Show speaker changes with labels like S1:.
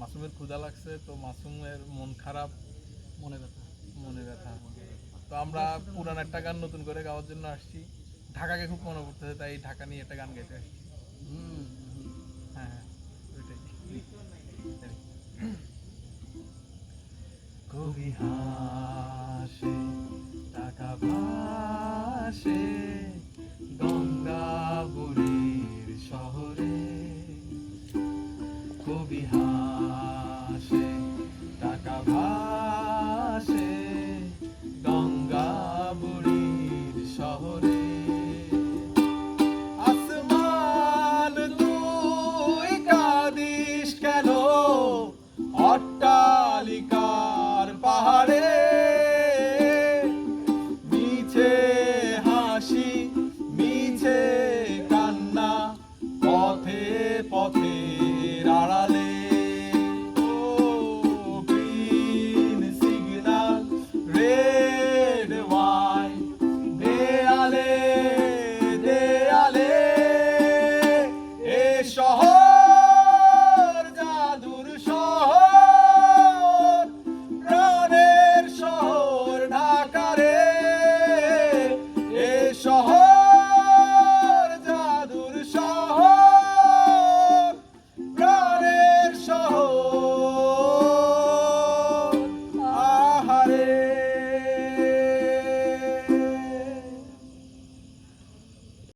S1: মাসুমের ক্ষুধা লাগছে, তো মাসুমের মন খারাপ, মনে ব্যথা। তো আমরা পুরান একটা গান নতুন করে গাওয়ার জন্য আসছি। ঢাকাকে খুব মনে পড়তেছে, তাই ঢাকা নিয়ে একটা গান গাইতে আসছি। হ্যাঁ হ্যাঁ, ওইটাই। কবি হাসে, টাকা ভাসে গঙ্গা বুড়ির শহরে, কবি